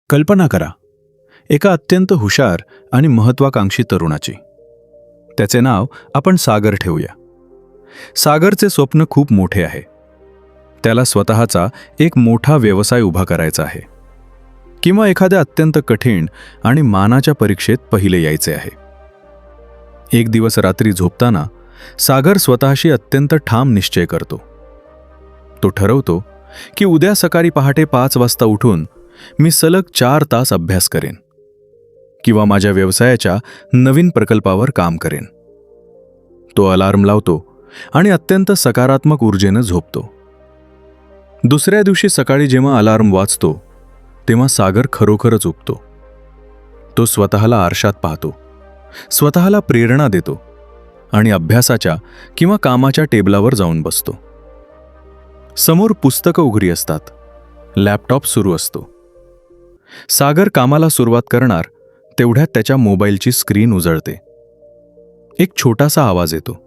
कल्पना करा, एका अत्यंत हुशार आणि महत्वाकांक्षी तरुणाची. त्याचे नाव आपण सागर ठेवूया. सागरचे स्वप्न खूप मोठे आहे. त्याला स्वतःचा एक मोठा व्यवसाय उभा करायचा आहे, किंवा एखाद्या अत्यंत कठीण आणि मानाच्या परीक्षेत पहिले यायचे आहे. एक दिवस रात्री झोपताना सागर स्वतःशी अत्यंत ठाम निश्चय करतो. तो ठरवतो की उद्या सकाळी पहाटे 5 वाजता उठून मी सलग 4 तास अभ्यास करेन, किंवा माझ्या व्यवसायाच्या नवीन प्रकल्पावर काम करेन. तो अलार्म लावतो आणि अत्यंत सकारात्मक ऊर्जेनं झोपतो. दुसऱ्या दिवशी सकाळी जेव्हा अलार्म वाजतो तेव्हा सागर खरोखरच उठतो. तो स्वतःला आरशात पाहतो, स्वतःला प्रेरणा देतो आणि अभ्यासाच्या किंवा कामाच्या टेबलावर जाऊन बसतो. समोर पुस्तकं उघडी असतात, लॅपटॉप सुरू असतो. सागर कामाला सुरुवात करणार तेवढ्यात त्याच्या मोबाईलची स्क्रीन उजळते. एक छोटासा आवाज येतो.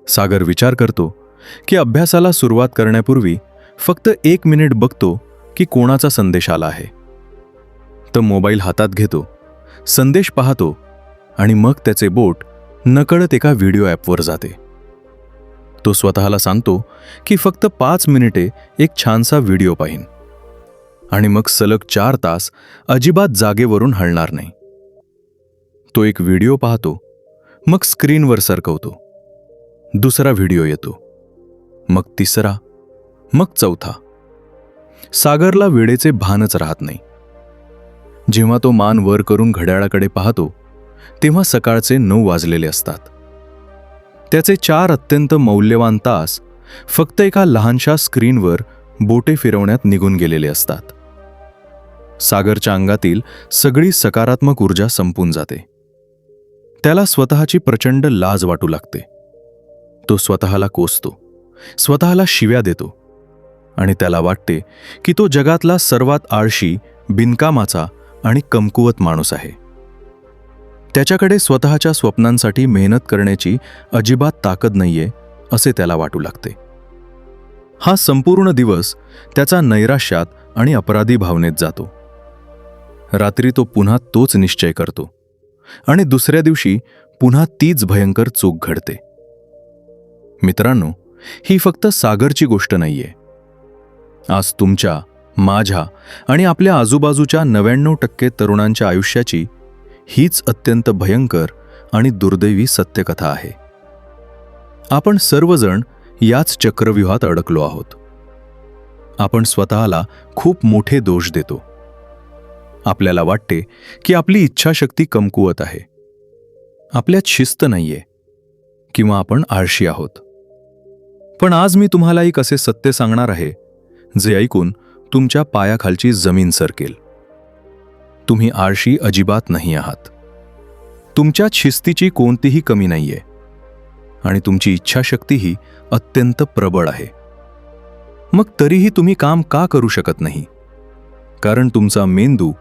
सागर विचार करतो की अभ्यासाला सुरुवात करण्यापूर्वी फक्त 1 मिनिट बघतो की कोणाचा संदेश आला आहे. तो मोबाईल हातात घेतो, संदेश पाहतो आणि मग त्याचे बोट नकळत एका व्हिडिओ ॲपवर जाते. तो स्वतःला सांगतो की फक्त 5 मिनिटे एक छानसा व्हिडिओ पाहीन आणि मग सलग 4 तास अजिबात जागेवरून हलणार नाही. तो एक व्हिडिओ पाहतो, मग स्क्रीनवर सरकवतो. दुसरा व्हिडिओ येतो, मग तिसरा, मग चौथा. सागरला वेळेचे भानच राहत नाही. जेव्हा तो मान वर करून घड्याळाकडे पाहतो तेव्हा सकाळचे 9 वाजलेले असतात. त्याचे 4 अत्यंत मौल्यवान तास फक्त एका लहानशा स्क्रीनवर बोटे फिरवण्यात निघून गेलेले असतात. सागरच्या अंगातील सगळी सकारात्मक ऊर्जा संपून जाते. त्याला स्वतःची प्रचंड लाज वाटू लागते. तो स्वतःला कोसतो, स्वतःला शिव्या देतो आणि त्याला वाटते की तो जगातला सर्वात आळशी, बिनकामाचा आणि कमकुवत माणूस आहे. त्याच्याकडे स्वतःच्या स्वप्नांसाठी मेहनत करण्याची अजिबात ताकद नाहीये असे त्याला वाटू लागते. हा संपूर्ण दिवस त्याचा नैराश्यात आणि अपराधी भावनेत जातो. रात्री तो पुन्हा तोच निश्चय करतो आणि दुसऱ्या दिवशी पुन्हा तीच भयंकर चूक घडते. मित्रांनो, ही फक्त सागरची गोष्ट नाहीये. आज तुमच्या, माझ्या आणि आपल्या आजूबाजूच्या 99% तरुणांच्या आयुष्याची हीच अत्यंत भयंकर आणि दुर्दैवी सत्यकथा आहे. आपण सर्वजण याच चक्रव्यूहात अडकलो आहोत. आपण स्वतःला खूप मोठे दोष देतो. आपल्याला वाटते की आपली इच्छाशक्ती कमकुवत आहे, आपल्यात शिस्त नाहीये, किंवा आपण आळशी आहोत. पण आज मी तुम्हाला एक असे सत्य सांगणार आहे जे ऐकून तुमच्या पायाखालची जमीन सरकेल. तुम्ही आळशी अजिबात नाही आहात. तुमच्यात शिस्तीची कोणतीही कमी नाहीये आणि तुमची इच्छाशक्तीही अत्यंत प्रबळ आहे. मग तरीही तुम्ही काम का करू शकत नाही? कारण तुमचा मेंदू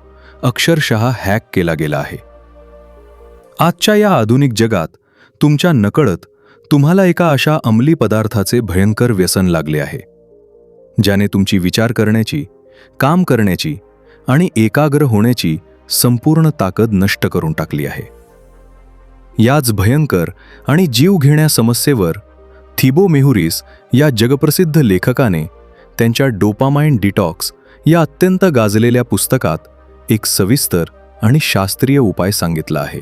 अक्षरशः हॅक केला गेला आहे. आजच्या या आधुनिक जगात तुमच्या नकळत तुम्हाला एका अशा अंमली पदार्थाचे भयंकर व्यसन लागले आहे, ज्याने तुमची विचार करण्याची, काम करण्याची आणि एकाग्र होण्याची संपूर्ण ताकद नष्ट करून टाकली आहे. याच भयंकर आणि जीवघेण्या समस्येवर थिबो मेहुरिस या जगप्रसिद्ध लेखकाने त्यांच्या डोपामाइन डिटॉक्स या अत्यंत गाजलेल्या पुस्तकात एक सविस्तर आणि शास्त्रीय उपाय सांगितला आहे.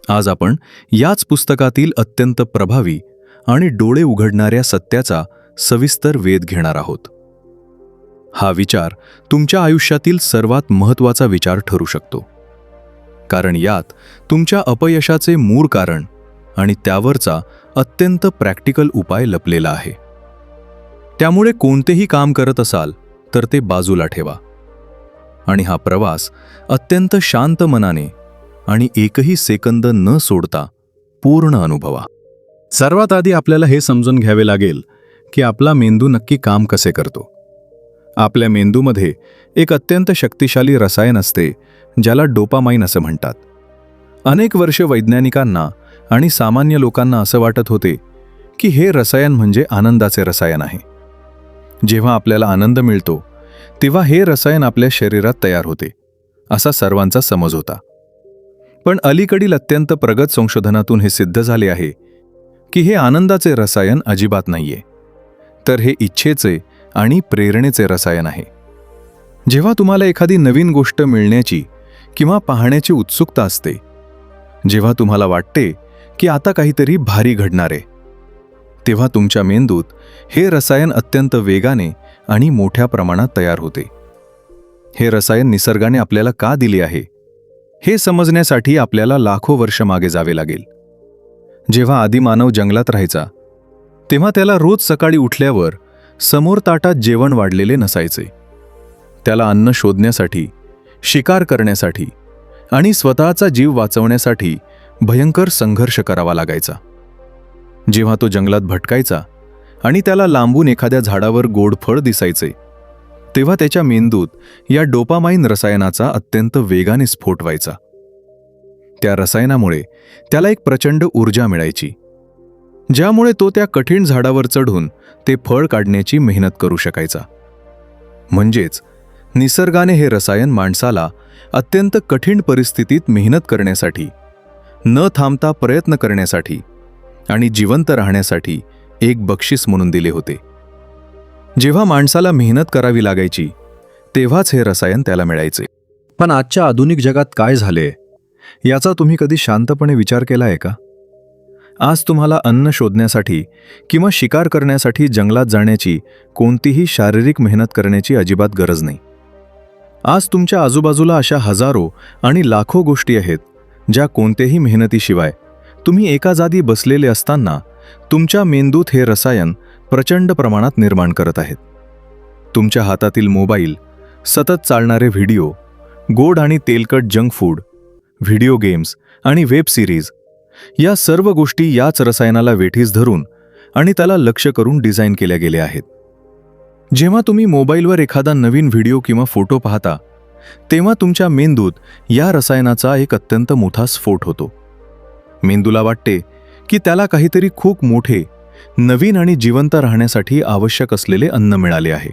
आज आपण याच पुस्तकातील अत्यंत प्रभावी आणि डोळे उघडणाऱ्या सत्याचा सविस्तर वेध घेणार आहोत. हा विचार तुमच्या आयुष्यातील सर्वात महत्त्वाचा विचार ठरू शकतो, कारण यात तुमच्या अपयशाचे मूळ कारण आणि त्यावरचा अत्यंत प्रॅक्टिकल उपाय लपलेला आहे. त्यामुळे कोणतेही काम करत असाल तर ते बाजूला ठेवा आणि हा प्रवास अत्यंत शांत मनाने आणि एकही सेकंद न सोडता पूर्ण अनुभवा. सर्वात आधी आपल्याला हे समजून घ्यावे लागेल की आपला मेंदू नक्की काम कसे करतो. आपल्या मेंदूमध्ये एक अत्यंत शक्तिशाली रसायन असते ज्याला डोपामाइन असं म्हणतात. अनेक वर्षे वैज्ञानिकांना आणि सामान्य लोकांना असं वाटत होते की हे रसायन म्हणजे आनंदाचे रसायन आहे. जेव्हा आपल्याला आनंद मिळतो तेव्हा हे रसायन आपल्या शरीरात तयार होते असा सर्वांचा समज होता. पण अलीकडील अत्यंत प्रगत संशोधनातून हे सिद्ध झाले आहे की हे आनंदाचे रसायन अजिबात नाहीये, तर हे इच्छेचे आणि प्रेरणेचे रसायन आहे. जेव्हा तुम्हाला एखादी नवीन गोष्ट मिळण्याची किंवा पाहण्याची उत्सुकता असते, जेव्हा तुम्हाला वाटते की आता काहीतरी भारी घडणार आहे, तेव्हा तुमच्या मेंदूत हे रसायन अत्यंत वेगाने आणि मोठ्या प्रमाणात तयार होते. हे रसायन निसर्गाने आपल्याला का दिले आहे हे समजण्यासाठी आपल्याला लाखो वर्ष मागे जावे लागेल. जेव्हा आदिमानव जंगलात राहायचा तेव्हा त्याला रोज सकाळी उठल्यावर समोर ताटात जेवण वाढलेले नसायचे. त्याला अन्न शोधण्यासाठी, शिकार करण्यासाठी आणि स्वतःचा जीव वाचवण्यासाठी भयंकर संघर्ष करावा लागायचा. जेव्हा तो जंगलात भटकायचा आणि त्याला लांबून एखाद्या झाडावर गोड फळ दिसायचे, तेव्हा त्याच्या मेंदूत या डोपामाइन रसायनाचा अत्यंत वेगाने स्फोट व्हायचा. त्या रसायनामुळे त्याला एक प्रचंड ऊर्जा मिळायची, ज्यामुळे तो त्या कठीण झाडावर चढून ते फळ काढण्याची मेहनत करू शकायचा. म्हणजेच निसर्गाने हे रसायन माणसाला अत्यंत कठीण परिस्थितीत मेहनत करण्यासाठी, न थांबता प्रयत्न करण्यासाठी आणि जिवंत राहण्यासाठी एक बक्षीस म्हणून दिले होते. जेव्हा माणसाला मेहनत करावी लागायची तेव्हाच हे रसायन त्याला मिळायचे. पण आजच्या आधुनिक जगात काय झाले याचा तुम्ही कधी शांतपणे विचार केला आहे का? आज तुम्हाला अन्न शोधण्यासाठी किंवा शिकार करण्यासाठी जंगलात जाण्याची कोणतीही शारीरिक मेहनत करण्याची अजिबात गरज नाही. आज तुमच्या आजूबाजूला अशा हजारो आणि लाखो गोष्टी आहेत ज्या कोणत्याही मेहनतीशिवाय तुम्ही एका जागी बसलेले असताना तुमच्या मेंदूत हे रसायन प्रचंड प्रमाणात निर्माण करत आहेत. तुमच्या हातातील मोबाईल, सतत चालणारे व्हिडिओ, गोड आणि तेलकट जंक फूड, व्हिडिओ गेम्स आणि वेब सिरीज या सर्व गोष्टी याच रसायनाला वेठीस धरून आणि त्याला लक्ष्य करून डिझाईन केल्या गेल्या आहेत. जेव्हा तुम्ही मोबाईलवर एखादा नवीन व्हिडिओ किंवा फोटो पाहता तेव्हा तुमच्या मेंदूत या रसायनाचा एक अत्यंत मोठा स्फोट होतो. मेंदूला वाटते की त्याला काहीतरी खूप मोठे, नवीन आणि जिवंत राहण्यासाठी आवश्यक असलेले अन्न मिळाले आहे.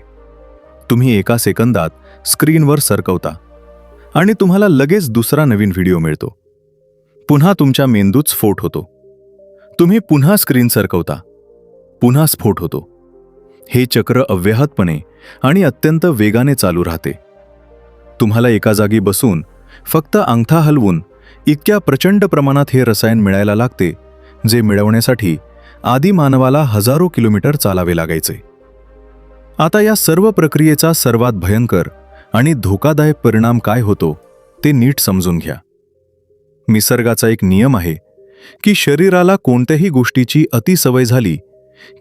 तुम्ही एका सेकंदात स्क्रीनवर सरकवता आणि तुम्हाला लगेच दुसरा नवीन व्हिडिओ मिळतो. पुन्हा तुमच्या मेंदूत स्फोट होतो. तुम्ही पुन्हा स्क्रीन सरकवता, पुन्हा स्फोट होतो. हे चक्र अव्याहतपणे आणि अत्यंत वेगाने चालू राहते. तुम्हाला एका जागी बसून फक्त अंगठा हलवून इतक्या प्रचंड प्रमाणात हे रसायन मिळायला लागते, जे मिळवण्यासाठी आदी मानवाला हजारो किलोमीटर चालावे लागायचे. आता या सर्व प्रक्रियेचा सर्वात भयंकर आणि धोकादायक परिणाम काय होतो ते नीट समजून घ्या. निसर्गाचा एक नियम आहे की शरीराला कोणत्याही गोष्टीची अतिसवय झाली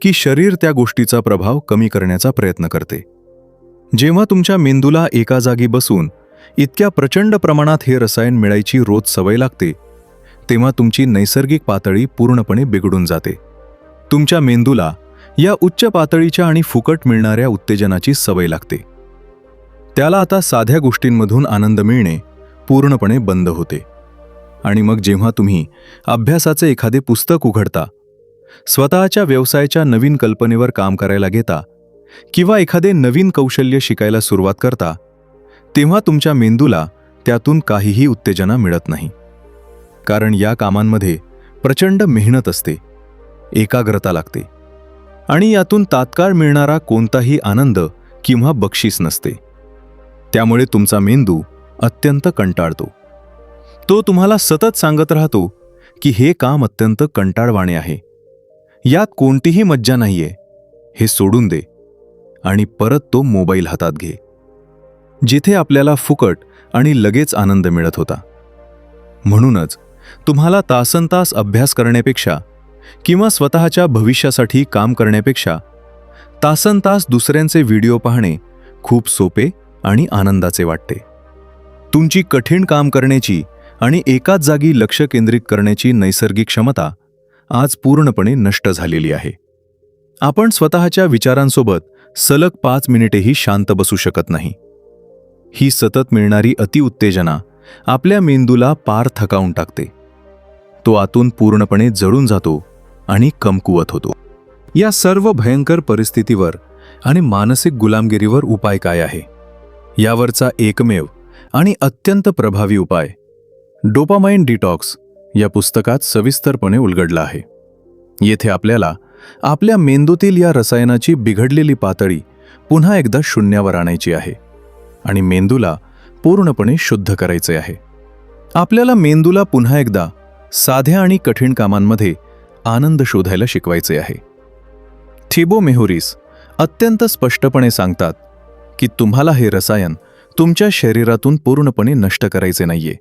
की शरीर त्या गोष्टीचा प्रभाव कमी करण्याचा प्रयत्न करते. जेव्हा तुमच्या मेंदूला एका जागी बसून इतक्या प्रचंड प्रमाणात हे रसायन मिळायची रोज सवय लागते, तेव्हा तुमची नैसर्गिक पातळी पूर्णपणे बिघडून जाते. तुमच्या मेंदूला या उच्च पातळीच्या आणि फुकट मिळणाऱ्या उत्तेजनाची सवय लागते. त्याला आता साध्या गोष्टींमधून आनंद मिळणे पूर्णपणे बंद होते. आणि मग जेव्हा तुम्ही अभ्यासाचे एखादे पुस्तक उघडता, स्वतःच्या व्यवसायाच्या नवीन कल्पनेवर काम करायला घेता किंवा एखादे नवीन कौशल्य शिकायला सुरुवात करता, तेव्हा तुमच्या मेंदूला त्यातून काहीही उत्तेजना मिळत नाही. कारण या कामांमध्ये प्रचंड मेहनत असते, एकाग्रता लागते आणि यातून तात्काळ मिळणारा कोणताही आनंद किंवा बक्षीस नसते. त्यामुळे तुमचा मेंदू अत्यंत कंटाळतो. तो तुम्हाला सतत सांगत राहतो की हे काम अत्यंत कंटाळवाणे आहे, यात कोणतीही मज्जा नाहीये, हे सोडून दे आणि परत तो मोबाईल हातात घे, जिथे आपल्याला फुकट आणि लगेच आनंद मिळत होता. म्हणूनच तुम्हाला तासनतास अभ्यास करण्यापेक्षा किंवा स्वतःच्या भविष्यासाठी काम करण्यापेक्षा तासनतास दुसऱ्यांचे व्हिडिओ पाहणे खूप सोपे आणि आनंदाचे वाटते. तुमची कठीण काम करण्याची आणि एकाच जागी लक्ष केंद्रित करण्याची नैसर्गिक क्षमता आज पूर्णपणे नष्ट झालेली आहे. आपण स्वतःच्या विचारांसोबत सलग 5 मिनिटेही शांत बसू शकत नाही. ही सतत मिळणारी अतिउत्तेजना आपल्या मेंदूला पार थकावून टाकते. तो आतून पूर्णपणे जळून जातो आणि कमकुवत होतो. या सर्व भयंकर परिस्थितीवर आणि मानसिक गुलामगिरीवर उपाय काय आहे यावरचा एकमेव आणि अत्यंत प्रभावी उपाय डोपामाइन डिटॉक्स या पुस्तकात सविस्तरपणे उलगडला आहे. येथे आपल्याला आपल्या मेंदूतील या रसायनाची बिघडलेली पातळी पुन्हा एकदा शून्यावर आणायची आहे आणि मेंदूला पूर्णपणे शुद्ध करायचे आहे. आपल्याला मेंदूला पुन्हा एकदा साध्या आणि कठीण कामांमध्ये आनंद शोधायला शिकवायचे आहे. थिबो मेहुरिस अत्यंत स्पष्टपणे सांगतात की तुम्हाला हे रसायन तुमच्या शरीरातून पूर्णपणे नष्ट करायचे नाहीये,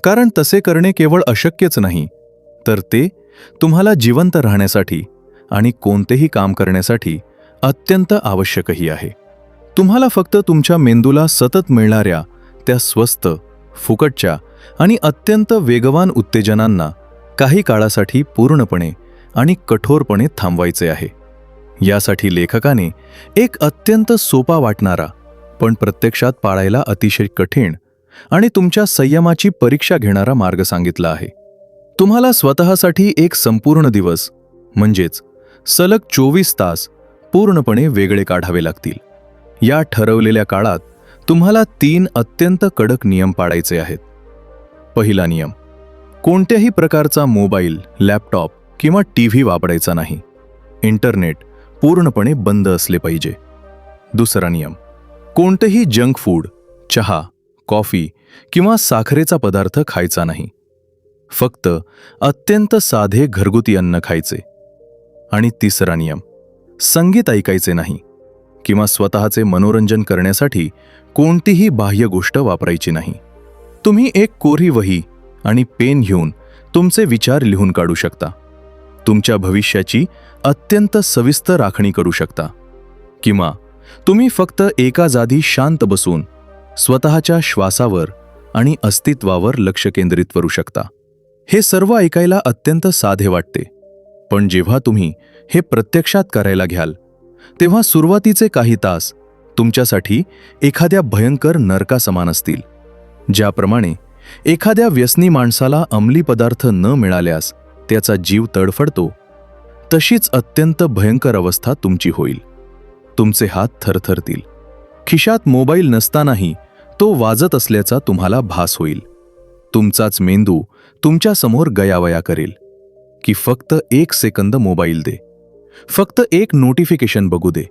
कारण तसे करणे केवळ अशक्यच नाही, तर ते तुम्हाला जिवंत राहण्यासाठी आणि कोणतेही काम करण्यासाठी अत्यंत आवश्यकही आहे. तुम्हाला फक्त तुमच्या मेंदूला सतत मिळणाऱ्या त्या स्वस्त, फुकटच्या आणि अत्यंत वेगवान उत्तेजनांना काही काळासाठी पूर्णपणे आणि कठोरपणे थांबवायचे आहे. यासाठी लेखकाने एक अत्यंत सोपा वाटणारा पण प्रत्यक्षात पाळायला अतिशय कठीण आणि तुमच्या संयमाची परीक्षा घेणारा मार्ग सांगितला आहे. तुम्हाला स्वतःसाठी एक संपूर्ण दिवस म्हणजेच सलग 24 तास पूर्णपणे वेगळे काढावे लागतील. या ठरवलेल्या काळात तुम्हाला 3 अत्यंत कडक नियम पाळायचे आहेत. पहिला नियम: कोणत्याही प्रकारचा मोबाईल, लॅपटॉप किंवा टीव्ही वापरायचा नाही. इंटरनेट पूर्णपणे बंद असले पाहिजे. दुसरा नियम: कोणतेही जंक फूड, चहा, कॉफी किंवा साखरेचा पदार्थ खायचा नाही. फक्त अत्यंत साधे घरगुती अन्न खायचे. आणि तिसरा नियम: संगीत ऐकायचे नाही किंवा स्वतःचे मनोरंजन करण्यासाठी कोणतीही बाह्य गोष्ट वापरायची नाही. तुम्ही एक कोरी वही आणि पेन घेऊन तुमचे विचार लिहून काढू शकता. तुमच्या भविष्याची अत्यंत सविस्तर आखणी करू शकता. किंवा तुम्ही फक्त एका जागी शांत बसून स्वतःच्या श्वासावर आणि अस्तित्वावर लक्ष केंद्रित करू शकता. हे सर्व ऐकायला अत्यंत साधे वाटते, पण जेव्हा तुम्ही हे प्रत्यक्षात करायला घ्याल तेव्हा सुरुवातीचे काही तास तुमच्यासाठी एखाद्या भयंकर नरकासमान असतील. ज्याप्रमाणे एखाद्या व्यसनी माणसाला अंमली पदार्थ न मिळाल्यास त्याचा जीव तडफडतो, तशीच अत्यंत भयंकर अवस्था तुमची होईल. तुमचे हात थरथरतील. खिशात मोबाईल नसतानाही तो वाजत असल्याचा तुम्हाला भास होईल. तुमचाच मेंदू तुमच्यासमोर गयावया करेल की फक्त 1 सेकंद मोबाईल दे, फक्त एक नोटिफिकेशन बघू दे.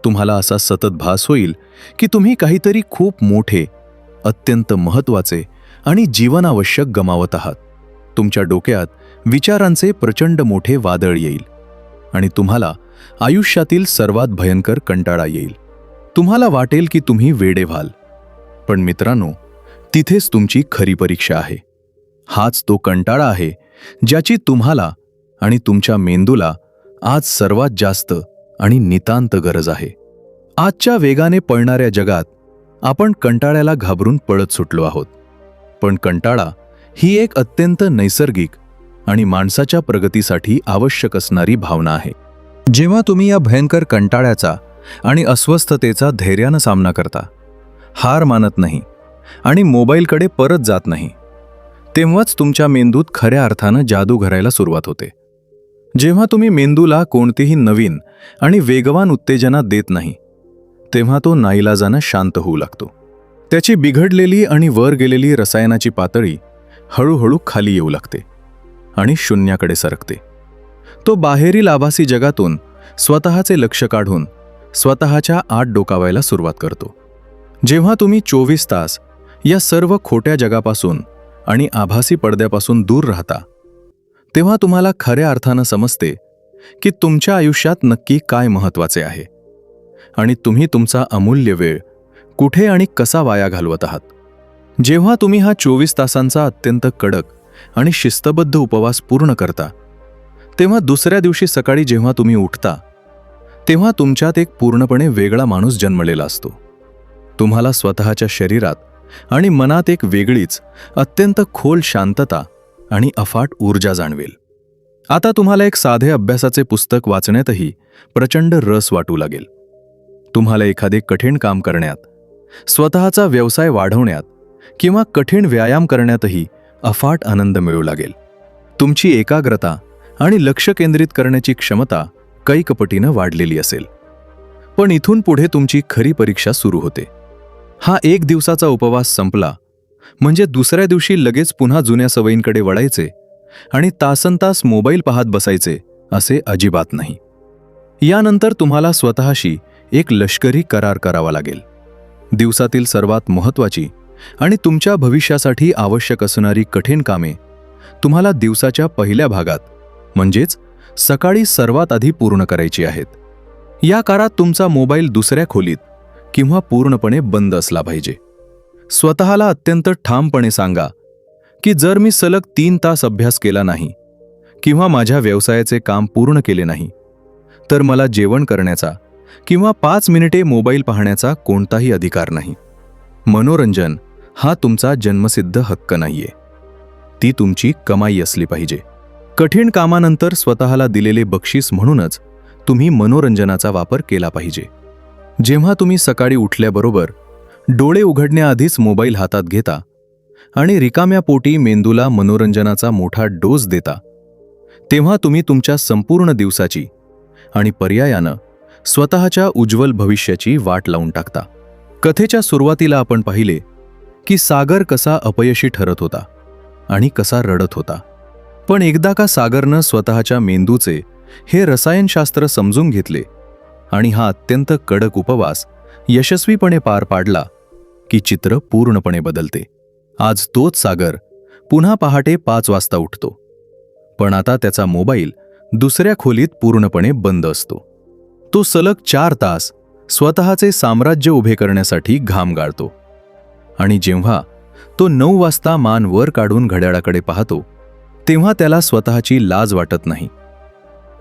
तुम्हाला असा सतत भास होईल की तुम्ही काहीतरी खूप मोठे, अत्यंत महत्त्वाचे आणि जीवनावश्यक गमावत आहात. तुमच्या डोक्यात विचारांचे प्रचंड मोठे वादळ येईल आणि तुम्हाला आयुष्यातील सर्वात भयंकर कंटाळा येईल. तुम्हाला वाटेल की तुम्ही वेडे व्हाल. पण मित्रांनो, तिथेच तुमची खरी परीक्षा आहे. हाच तो कंटाळा आहे ज्याची तुम्हाला आणि तुमच्या मेंदूला आज सर्वात जास्त आणि नितांत गरज आहे. आजच्या वेगाने पळणाऱ्या जगात आपण कंटाळ्याला घाबरून पळत सुटलो आहोत. पण कंटाळा ही एक अत्यंत नैसर्गिक आणि माणसाच्या प्रगतीसाठी आवश्यक असणारी भावना आहे. जेव्हा तुम्ही या भयंकर कंटाळ्याचा आणि अस्वस्थतेचा धैर्यानं सामना करता, हार मानत नाही आणि मोबाईलकडे परत जात नाही, तेव्हाच तुमच्या मेंदूत खऱ्या अर्थानं जादू घडायला सुरुवात होते. जेव्हा तुम्ही मेंदूला कोणतीही नवीन आणि वेगवान उत्तेजना देत नाही, तेव्हा तो नाईलाजानं शांत होऊ लागतो. त्याची बिघडलेली आणि वर गेलेली रसायनाची पातळी हळूहळू खाली येऊ लागते आणि शून्याकडे सरकते. तो बाहेरील आभासी जगातून स्वतःचे लक्ष काढून स्वतःच्या आत डोकावायला सुरुवात करतो. जेव्हा तुम्ही 24 तास या सर्व खोट्या जगापासून आणि आभासी पडद्यापासून दूर राहता, तेव्हा तुम्हाला खऱ्या अर्थानं समजते की तुमच्या आयुष्यात नक्की काय महत्त्वाचे आहे आणि तुम्ही तुमचा अमूल्य वेळ कुठे आणि कसा वाया घालवत आहात. जेव्हा तुम्ही हा 24 तासांचा अत्यंत कडक आणि शिस्तबद्ध उपवास पूर्ण करता, तेव्हा दुसऱ्या दिवशी सकाळी जेव्हा तुम्ही उठता, तेव्हा तुमच्यात एक पूर्णपणे वेगळा माणूस जन्मलेला असतो. तुम्हाला स्वतःच्या शरीरात आणि मनात एक वेगळीच अत्यंत खोल शांतता आणि अफाट ऊर्जा जाणवेल. आता तुम्हाला एक साधे अभ्यासाचे पुस्तक वाचण्यातही प्रचंड रस वाटू लागेल. तुम्हाला एखादे कठीण काम करण्यात, स्वतःचा व्यवसाय वाढवण्यात किंवा कठीण व्यायाम करण्यातही अफाट आनंद मिळू लागेल. तुमची एकाग्रता आणि लक्ष केंद्रित करण्याची क्षमता कैकपटीनं वाढलेली असेल. पण इथून पुढे तुमची खरी परीक्षा सुरू होते. हा एक दिवसाचा उपवास संपला म्हणजे दुसऱ्या दिवशी लगेच पुन्हा जुन्या सवयींकडे वळायचे आणि तासनतास मोबाईल पाहत बसायचे असे अजिबात नाही. यानंतर तुम्हाला स्वतःशी एक लष्करी करार करावा लागेल. दिवसातील सर्वात महत्त्वाची आणि तुमच्या भविष्यासाठी आवश्यक असणारी कठीण कामे तुम्हाला दिवसाच्या पहिल्या भागात म्हणजेच सकाळी सर्वात आधी पूर्ण करायची आहेत. या काळात तुमचा मोबाईल दुसऱ्या खोलीत किंवा पूर्णपणे बंद असला पाहिजे. स्वतःला अत्यंत ठामपणे सांगा की जर मी सलग 3 तास अभ्यास केला नाही किंवा माझ्या व्यवसायाचे काम पूर्ण केले नाही तर मला जेवण करण्याचा किंवा 5 मिनिटे मोबाईल पाहण्याचा कोणताही अधिकार नाही. मनोरंजन हा तुमचा जन्मसिद्ध हक्क नाहीये, ती तुमची कमाई असली पाहिजे. कठीण कामानंतर स्वतःला दिलेले बक्षीस म्हणूनच तुम्ही मनोरंजनाचा वापर केला पाहिजे. जेव्हा तुम्ही सकाळी उठल्याबरोबर डोळे उघडण्याआधीच मोबाईल हातात घेता आणि रिकाम्या पोटी मेंदूला मनोरंजनाचा मोठा डोस देता, तेव्हा तुम्ही तुमच्या संपूर्ण दिवसाची आणि पर्यायानं स्वतःच्या उज्ज्वल भविष्याची वाट लावून टाकता. कथेच्या सुरुवातीला आपण पाहिले की सागर कसा अपयशी ठरत होता आणि कसा रडत होता. पण एकदा का सागरनं स्वतःच्या मेंदूचे हे रसायनशास्त्र समजून घेतले आणि हा अत्यंत कडक उपवास यशस्वीपणे पार पाडला की चित्र पूर्णपणे बदलते. आज तोच सागर पुन्हा पहाटे 5 वाजता उठतो, पण आता त्याचा मोबाईल दुसऱ्या खोलीत पूर्णपणे बंद असतो. तो सलग 4 तास स्वतःचे साम्राज्य उभे करण्यासाठी घाम गाळतो आणि जेव्हा तो 9 वाजता मान वर काढून घड्याळाकडे पाहतो तेव्हा त्याला स्वतःची लाज वाटत नाही,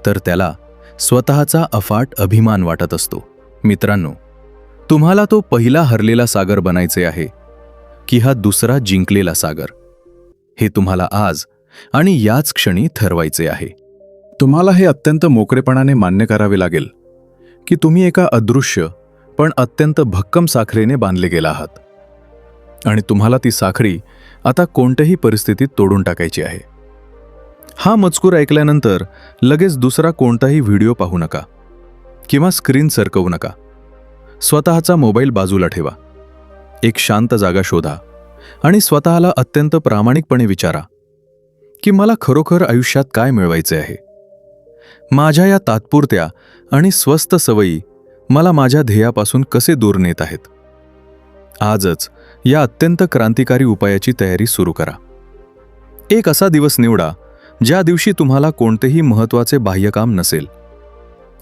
तर त्याला स्वतःचा अफाट अभिमान वाटत असतो. मित्रांनो, तुम्हाला तो पहिला हरलेला सागर बनायचे आहे की हा दुसरा जिंकलेला सागर, हे तुम्हाला आज आणि याच क्षणी ठरवायचे आहे. तुम्हाला हे अत्यंत मोकळेपणाने मान्य करावे लागेल की तुम्ही एका अदृश्य पण अत्यंत भक्कम साखळीने बांधले गेला आहात आणि तुम्हाला ती साखळी आता कोणत्याही परिस्थितीत तोडून टाकायची आहे. हा मजकूर ऐकल्यानंतर लगेच दुसरा कोणताही व्हिडिओ पाहू नका किंवा स्क्रीन सरकवू नका. स्वतःचा मोबाईल बाजूला ठेवा, एक शांत जागा शोधा आणि स्वतःला अत्यंत प्रामाणिकपणे विचारा की मला खरोखर आयुष्यात काय मिळवायचे आहे. माझ्या या तात्पुरत्या आणि स्वस्थ सवयी मला माझ्या ध्येयापासून कसे दूर नेत आहेत. आजच या अत्यंत क्रांतिकारी उपायाची तयारी सुरू करा. एक असा दिवस निवडा ज्या दिवशी तुम्हाला कोणतेही महत्त्वाचे बाह्यकाम नसेल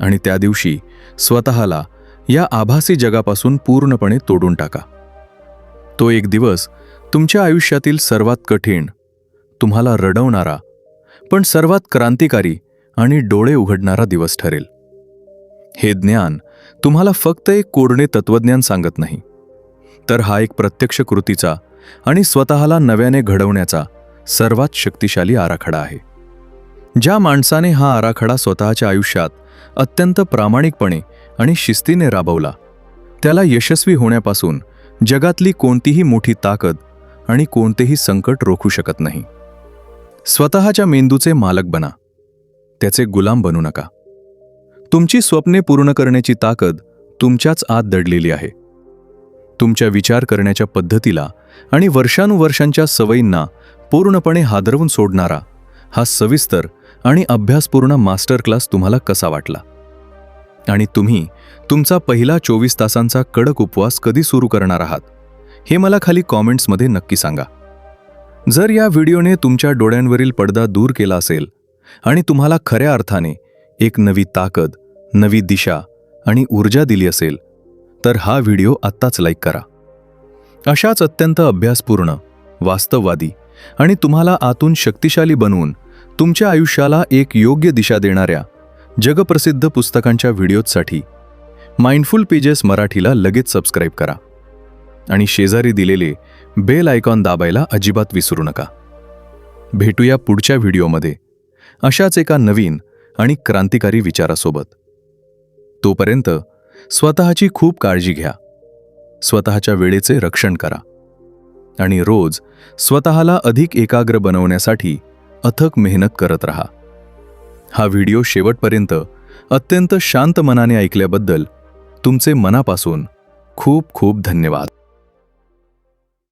आणि त्या दिवशी स्वतःला या आभासी जगापासून पूर्णपणे तोडून टाका. तो एक दिवस तुमच्या आयुष्यातील सर्वात कठीण, तुम्हाला रडवणारा पण सर्वात क्रांतिकारी आणि डोळे उघडणारा दिवस ठरेल. हे ज्ञान तुम्हाला फक्त एक कोरडे तत्वज्ञान सांगत नाही, तर हा एक प्रत्यक्ष कृतीचा आणि स्वतःला नव्याने घडवण्याचा सर्वात शक्तिशाली आराखडा आहे. ज्या माणसाने हा आराखडा स्वतःच्या आयुष्यात अत्यंत प्रामाणिकपणे आणि शिस्तीने राबवला, त्याला यशस्वी होण्यापासून जगातली कोणतीही मोठी ताकद आणि कोणतेही संकट रोखू शकत नाही. स्वतःच्या मेंदूचे मालक बना, त्याचे गुलाम बनू नका. तुमची स्वप्ने पूर्ण करण्याची ताकद तुमच्याच आत दडलेली आहे. तुमच्या विचार करण्याच्या पद्धतीला आणि वर्षानुवर्षांच्या सवयींना पूर्णपणे हादरवून सोडणारा हा सविस्तर आणि अभ्यासपूर्ण मास्टर क्लास तुम्हाला कसा वाटला? आणि तुम्ही तुमचा पहिला 24 तासांचा कडक उपवास कधी सुरू करणार आहात हे मला खाली कॉमेंट्समध्ये नक्की सांगा. जर या व्हिडिओने तुमच्या डोळ्यांवरील पडदा दूर केला असेल आणि तुम्हाला खऱ्या अर्थाने एक नवी ताकद, नवी दिशा आणि ऊर्जा दिली असेल तर हा व्हिडिओ आत्ताच लाईक करा. अशाच अत्यंत अभ्यासपूर्ण, वास्तववादी आणि तुम्हाला आतून शक्तिशाली बनवून तुमच्या आयुष्याला एक योग्य दिशा देणाऱ्या जगप्रसिद्ध पुस्तकांच्या व्हिडिओजसाठी माइंडफुल पेजेस मराठीला लगेच सबस्क्राईब करा आणि शेजारी दिलेले बेल आयकॉन दाबायला अजिबात विसरू नका. भेटूया पुढच्या व्हिडिओमध्ये अशाच एका नवीन आणि क्रांतिकारी विचारासोबत. तोपर्यंत स्वतःची खूप काळजी घ्या, स्वतःच्या वेळेचे रक्षण करा आणि रोज स्वतःला अधिक एकाग्र बनवण्यासाठी अथक मेहनत करत रहा. हा व्हिडिओ शेवटपर्यंत अत्यंत शांत मनाने ऐकल्याबद्दल तुमचे मनापासून खूप खूप धन्यवाद.